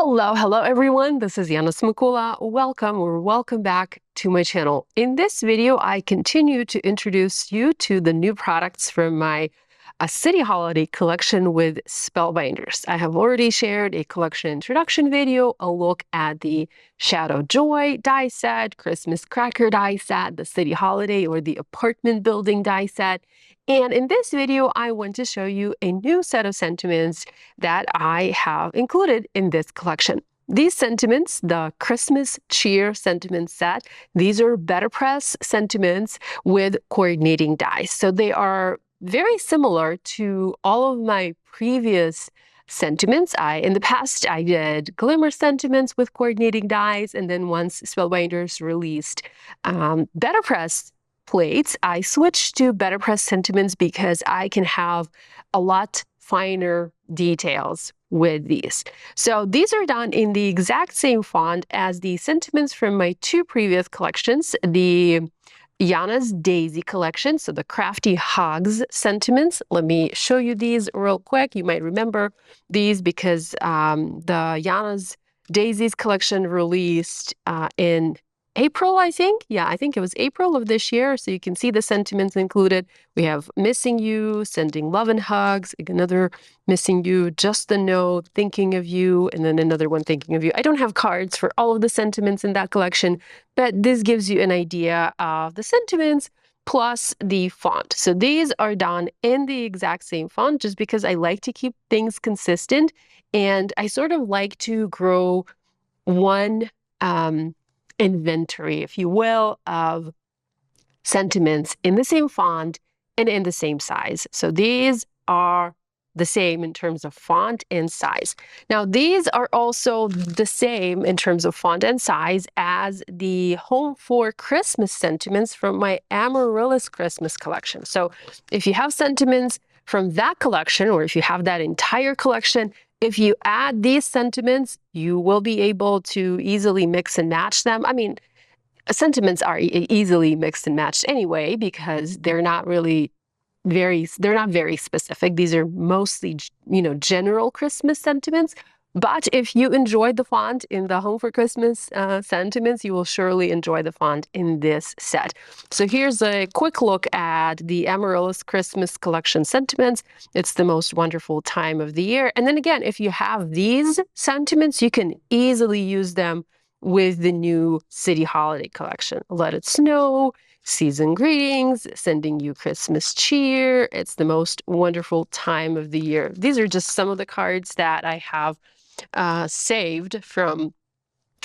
Hello everyone, this is Yana Smakula. Welcome back to my channel. In this video, I continue to introduce you to the new products from my city holiday collection with Spellbinders. I have already shared a collection introduction video, a look at the Shadow Joy die set, Christmas Cracker die set, the city holiday or the apartment building die set. And in this video, I want to show you a new set of sentiments that I have included in this collection. These sentiments, the Christmas cheer sentiment set, these are BetterPress sentiments with coordinating dies. So they are very similar to all of my previous sentiments. In the past, I did Glimmer sentiments with coordinating dies, and then once Spellbinders released BetterPress plates, I switched to BetterPress sentiments because I can have a lot finer details with these. So these are done in the exact same font as the sentiments from my two previous collections, the Yana's Daisy collection, so the Crafty Hogs sentiments. Let me show you these real quick. You might remember these because the Yana's Daisies collection released in April, I think. Yeah, I think it was April of this year. So you can see the sentiments included. We have missing you, sending love and hugs, another missing you, just a note, thinking of you, and then another one thinking of you. I don't have cards for all of the sentiments in that collection, but this gives you an idea of the sentiments plus the font. So these are done in the exact same font just because I like to keep things consistent, and I sort of like to grow one inventory, if you will, of sentiments in the same font and in the same size. So these are the same in terms of font and size. Now, these are also the same in terms of font and size as the Home for Christmas sentiments from my Amaryllis Christmas collection. So if you have sentiments from that collection, or if you have that entire collection, if you add these sentiments, you will be able to easily mix and match them. I mean, sentiments are easily mixed and matched anyway, because they're not very specific. These are mostly, general Christmas sentiments. But if you enjoyed the font in the Home for Christmas sentiments, you will surely enjoy the font in this set. So here's a quick look at the Amaryllis Christmas collection sentiments. It's the most wonderful time of the year. And then again, if you have these sentiments, you can easily use them with the new City Holiday collection. Let It Snow, Season Greetings, Sending You Christmas Cheer. It's the most wonderful time of the year. These are just some of the cards that I have saved from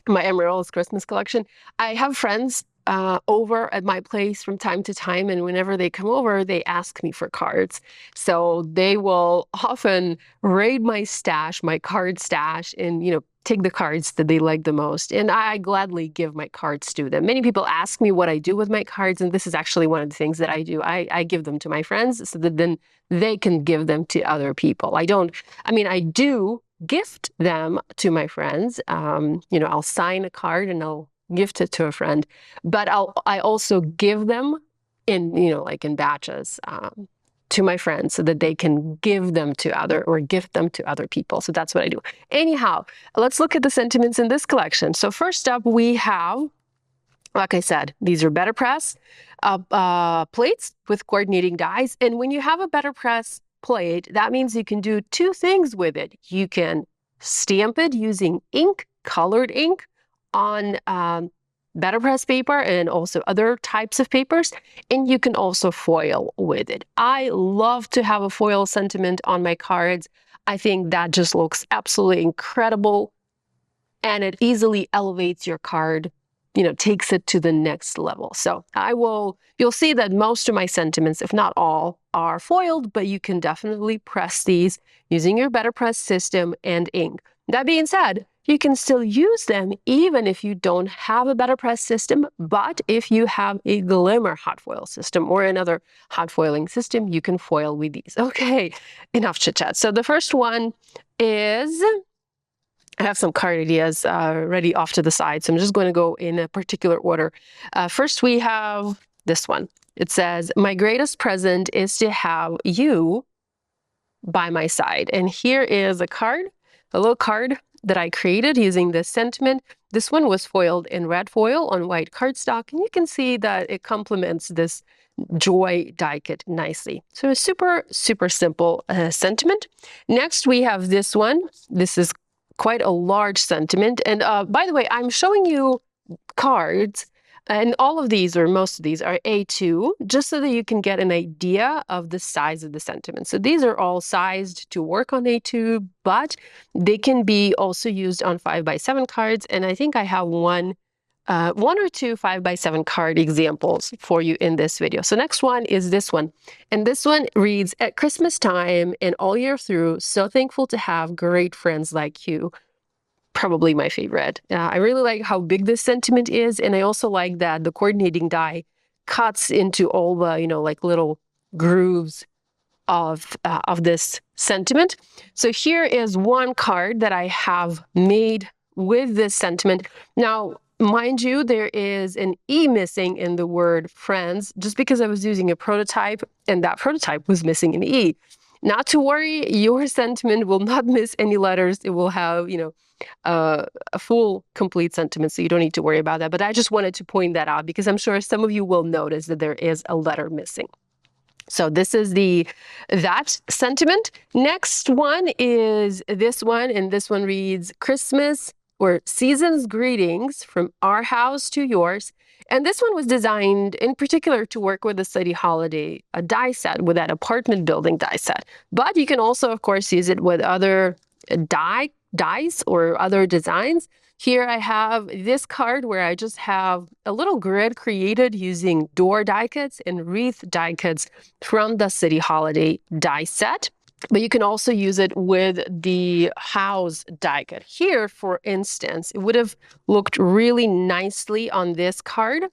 my Amaryllis Christmas collection. I have friends over at my place from time to time, and whenever they come over, they ask me for cards. So they will often raid my stash, my card stash, and take the cards that they like the most, and I gladly give my cards to them. Many people ask me what I do with my cards, and this is actually one of the things that I do. I give them to my friends so that then they can give them to other people. I do gift them to my friends. I'll sign a card and I'll gift it to a friend, but I also give them in, like in batches, to my friends so that they can give them to gift them to other people. So that's what I do. Anyhow, let's look at the sentiments in this collection. So first up, we have, like I said, these are BetterPress plates with coordinating dies. And when you have a BetterPress plate, that means you can do two things with it. You can stamp it using ink, colored ink, on BetterPress paper and also other types of papers, and you can also foil with it. I love to have a foil sentiment on my cards. I think that just looks absolutely incredible, and it easily elevates your card, takes it to the next level. So you'll see that most of my sentiments, if not all, are foiled, but you can definitely press these using your BetterPress system and ink. That being said, you can still use them even if you don't have a BetterPress system, but if you have a Glimmer hot foil system or another hot foiling system, you can foil with these. Okay, enough chit chat. So the first one is, I have some card ideas ready off to the side, so I'm just going to go in a particular order. First, we have this one. It says, "My greatest present is to have you by my side." And here is a card, a little card that I created using this sentiment. This one was foiled in red foil on white cardstock, and you can see that it complements this joy die cut nicely. So a super, super simple sentiment. Next, we have this one. This is quite a large sentiment. And by the way, I'm showing you cards, and all of these, or most of these, are A2, just so that you can get an idea of the size of the sentiment. So these are all sized to work on A2, but they can be also used on 5x7 cards, and I think I have one or two 5x7 card examples for you in this video. So next one is this one. And this one reads, "At Christmas time and all year through, so thankful to have great friends like you." Probably my favorite. I really like how big this sentiment is, and I also like that the coordinating die cuts into all the, like little grooves of this sentiment. So here is one card that I have made with this sentiment. Now, mind you, there is an E missing in the word friends, just because I was using a prototype, and that prototype was missing an E. Not to worry, your sentiment will not miss any letters. It will have, a full, complete sentiment, so you don't need to worry about that. But I just wanted to point that out because I'm sure some of you will notice that there is a letter missing. So this is that sentiment. Next one is this one, and this one reads, "Christmas or season's greetings from our house to yours." And this one was designed in particular to work with the city holiday die set, with that apartment building die set. But you can also, of course, use it with other dies or other designs. Here I have this card where I just have a little grid created using door die cuts and wreath die cuts from the city holiday die set. But you can also use it with the house die cut. Here, for instance, it would have looked really nicely on this card.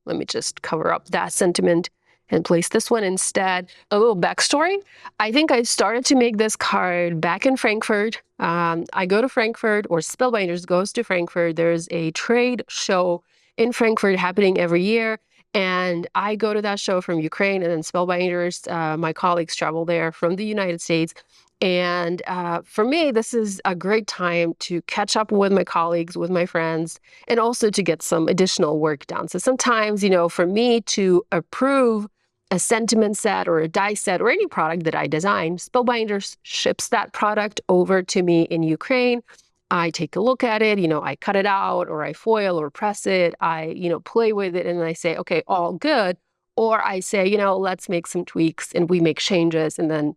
Let me just cover up that sentiment and place this one instead. A little backstory. I think I started to make this card back in Frankfurt. I go to Frankfurt, or Spellbinders goes to Frankfurt. There's a trade show in Frankfurt happening every year. And I go to that show from Ukraine, and then Spellbinders, my colleagues travel there from the United States. And for me, this is a great time to catch up with my colleagues, with my friends, and also to get some additional work done. So sometimes, for me to approve a sentiment set or a die set or any product that I design, Spellbinders ships that product over to me in Ukraine. I take a look at it, I cut it out, or I foil or press it, I, play with it, and I say, okay, all good. Or I say, let's make some tweaks, and we make changes, and then,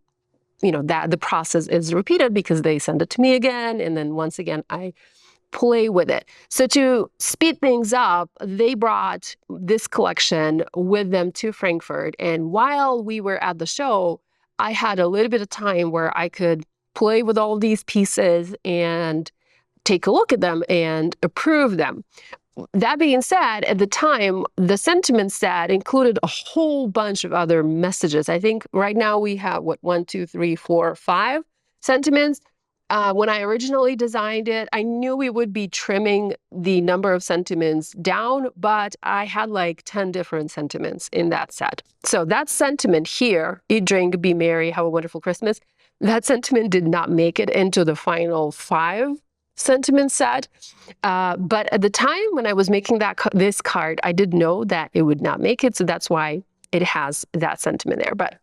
that the process is repeated because they send it to me again, and then once again, I play with it. So to speed things up, they brought this collection with them to Frankfurt, and while we were at the show, I had a little bit of time where I could play with all these pieces and take a look at them and approve them. That being said, at the time, the sentiment set included a whole bunch of other messages. I think right now we have, 1, 2, 3, 4, 5 sentiments. When I originally designed it, I knew we would be trimming the number of sentiments down, but I had like 10 different sentiments in that set. So that sentiment here, eat, drink, be merry, have a wonderful Christmas, that sentiment did not make it into the final 5 sentiment set. But at the time when I was making this card, I did know that it would not make it. So that's why it has that sentiment there. But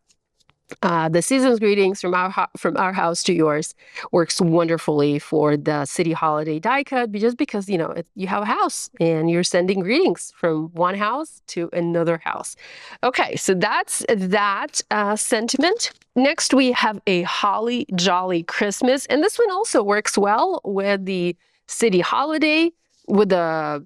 the season's greetings from our house to yours works wonderfully for the city holiday die cut, just because, you have a house and you're sending greetings from one house to another house. Okay, so that's that sentiment. Next, we have a holly jolly Christmas, and this one also works well with the city holiday, with the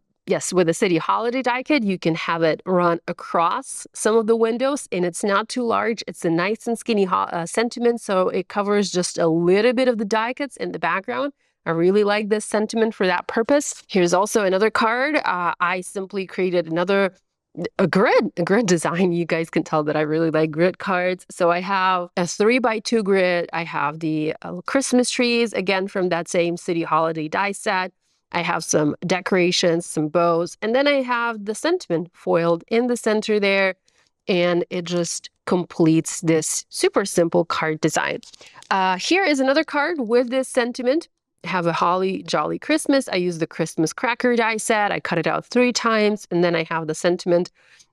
city holiday die cut. You can have it run across some of the windows, and it's not too large. It's a nice and skinny sentiment, so it covers just a little bit of the die cuts in the background. I really like this sentiment for that purpose. Here's also another card. I simply created a grid design. You guys can tell that I really like grid cards. So I have a 3x2 grid. I have the Christmas trees, again, from that same city holiday die set. I have some decorations, some bows, and then I have the sentiment foiled in the center there, and it just completes this super simple card design. Here is another card with this sentiment. have a holly jolly Christmas. I use the Christmas cracker die set. I cut it out 3 times, and then I have the sentiment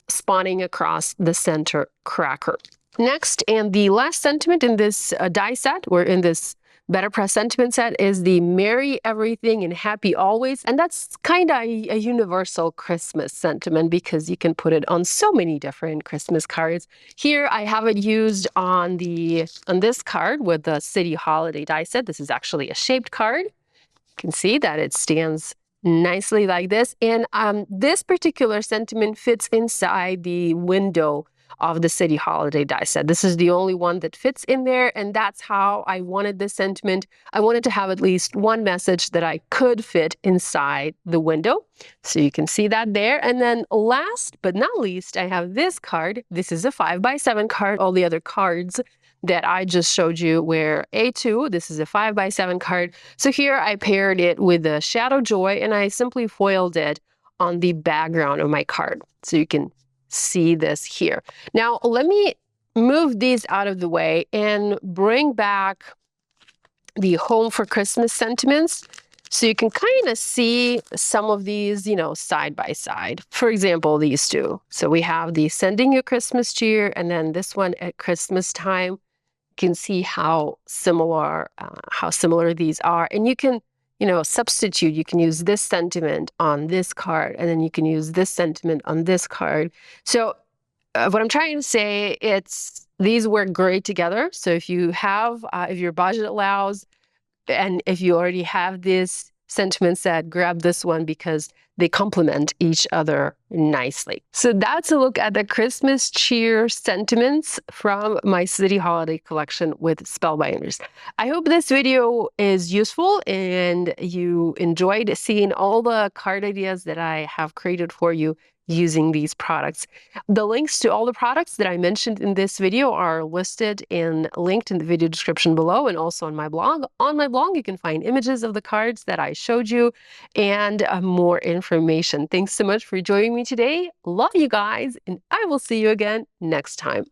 spawning across the center cracker. Next, and the last sentiment in this die set, or in this BetterPress sentiment set, is the Merry Everything and Happy Always. And that's kind of a universal Christmas sentiment because you can put it on so many different Christmas cards. Here I have it used on this card with the City Holiday die set. This is actually a shaped card. You can see that it stands nicely like this. And this particular sentiment fits inside the window of the City Holiday die set. This is the only one that fits in there, and that's how I wanted this sentiment. I wanted to have at least one message that I could fit inside the window. So you can see that there. And then last but not least, I have this card. This is a 5x7 card. All the other cards that I just showed you were A2. This is a 5x7 card. So here I paired it with the Shadow Joy, and I simply foiled it on the background of my card. So you can see this here. Now, let me move these out of the way and bring back the Home for Christmas sentiments so you can kind of see some of these, side by side. For example, these two. So we have the Sending You Christmas Cheer, and then this one at Christmas Time. You can see how similar these are. And you can substitute. You can use this sentiment on this card, and then you can use this sentiment on this card. So what I'm trying to say, these work great together. So if you have, if your budget allows, and if you already have this sentiment set, grab this one because they complement each other nicely. So that's a look at the Christmas cheer sentiments from my City Holiday collection with Spellbinders. I hope this video is useful and you enjoyed seeing all the card ideas that I have created for you using these products. The links to all the products that I mentioned in this video are listed and linked in the video description below and also on my blog. On my blog, you can find images of the cards that I showed you and more information. Thanks so much for joining me today. Love you guys, and I will see you again next time.